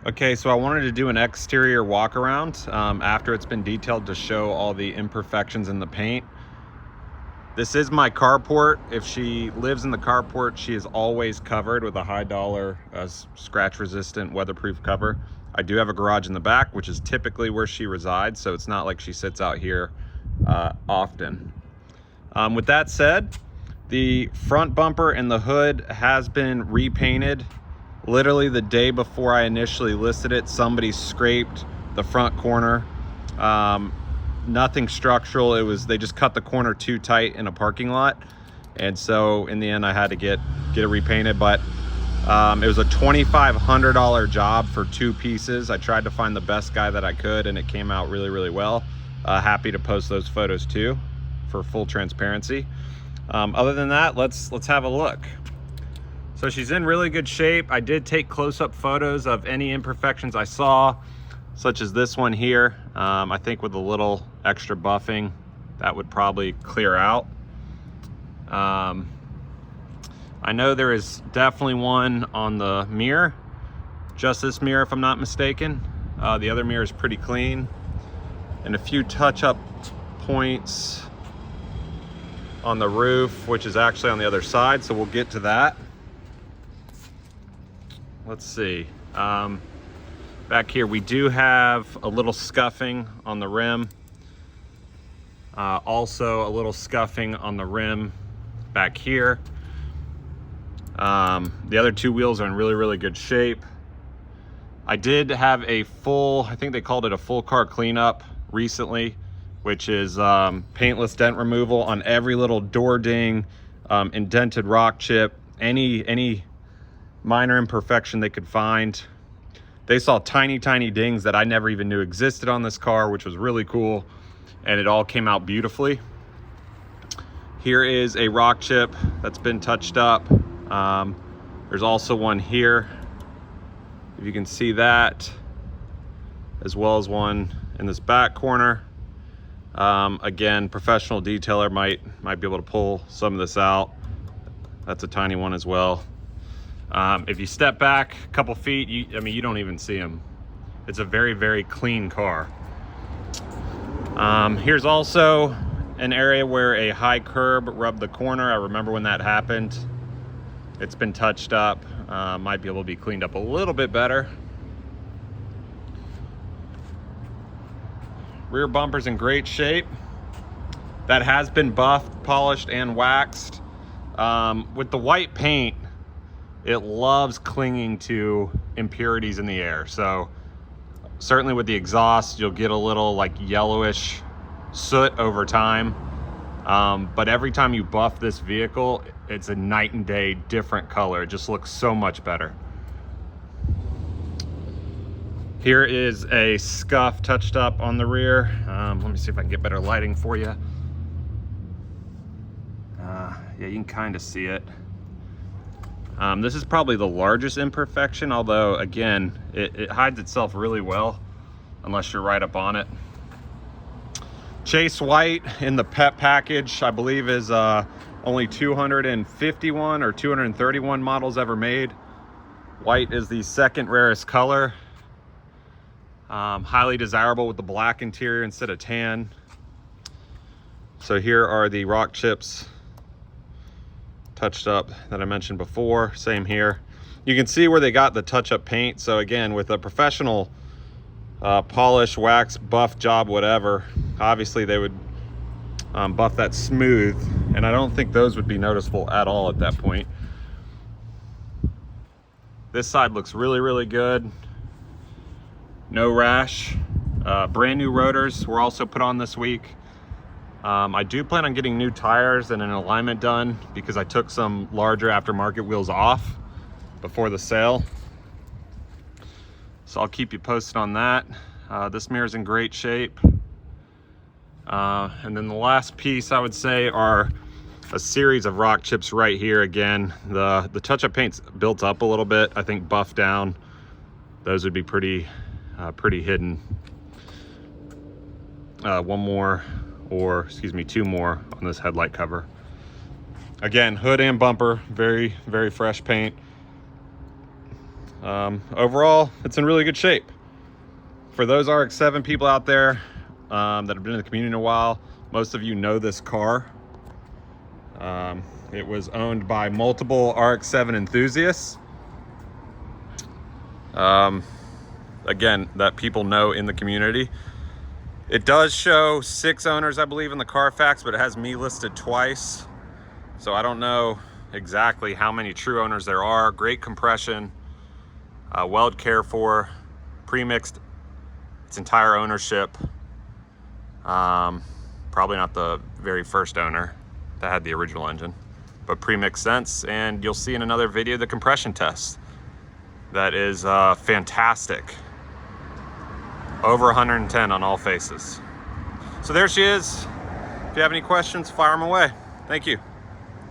Okay, so I wanted to do an exterior walk around after it's been detailed to show all the imperfections in the paint. This is my carport. If she lives in the carport, she is always covered with a high dollar, scratch resistant, weatherproof cover. I do have a garage in the back, which is typically where she resides, so it's not like she sits out here often. With that said, the front bumper and the hood has been repainted. Literally the day before I initially listed it, somebody scraped the front corner. Nothing structural. They just cut the corner too tight in a parking lot, and so in the end I had to get it repainted. But it was a $2,500 job for 2 pieces. I tried to find the best guy that I could, and it came out really, really well. Happy to post those photos too, for full transparency. Other than that, let's have a look. So she's in really good shape. I did take close-up photos of any imperfections I saw, such as this one here. I think with a little extra buffing, that would probably clear out. I know there is definitely one on the mirror, just this mirror if I'm not mistaken. The other mirror is pretty clean. And a few touch-up points on the roof, which is actually on the other side, so we'll get to that. Let's see. Back here, we do have a little scuffing on the rim. Also a little scuffing on the rim back here. The other 2 wheels are in really, really good shape. I did have a full, I think they called it a full car cleanup recently, which is paintless dent removal on every little door ding, indented rock chip, any minor imperfection they could find. They saw tiny dings that I never even knew existed on this car, which was really cool, and it all came out beautifully. Here is a rock chip that's been touched up. There's also one here, if you can see that, as well as one in this back corner. Again, professional detailer might be able to pull some of this out. That's a tiny one as well. If you step back a couple feet, you don't even see them. It's a very, very clean car. Here's also an area where a high curb rubbed the corner. I remember when that happened. It's been touched up. Might be able to be cleaned up a little bit better. Rear bumper's in great shape. That has been buffed, polished, and waxed. With the white paint, it loves clinging to impurities in the air. So certainly with the exhaust, you'll get a little like yellowish soot over time. But every time you buff this vehicle, it's a night and day different color. It just looks so much better. Here is a scuff touched up on the rear. Let me see if I can get better lighting for you. Yeah, you can kind of see it. This is probably the largest imperfection, although again, it hides itself really well unless you're right up on it. Chaste white in the PEP package, I believe, is only 251 or 231 models ever made. White is the second rarest color. Highly desirable with the black interior instead of tan. So here are the rock chips touched up that I mentioned before. Same here. You can see where they got the touch-up paint. So again, with a professional polish, wax, buff job, whatever, obviously they would buff that smooth, and I don't think those would be noticeable at all at that point. This side looks really, really good. No rash. Brand new rotors were also put on this week. I do plan on getting new tires and an alignment done because I took some larger aftermarket wheels off before the sale. So I'll keep you posted on that. This mirror's in great shape. And then the last piece I would say are a series of rock chips right here. Again, the touch-up paint's built up a little bit. I think buffed down, those would be pretty hidden. One more, or excuse me, 2 more on this headlight cover. Again, hood and bumper, very, very fresh paint. Overall, it's in really good shape. For those Rx7 people out there that have been in the community a while, most of you know this car. It was owned by multiple Rx7 enthusiasts. Again, that people know in the community. It does show 6 owners, I believe, in the Carfax, but it has me listed twice. So I don't know exactly how many true owners there are. Great compression, well cared for, pre-mixed its entire ownership. Probably not the very first owner that had the original engine, but pre-mixed sense. And you'll see in another video the compression test. That is fantastic. Over 110 on all faces. So there she is. If you have any questions, fire them away. Thank you.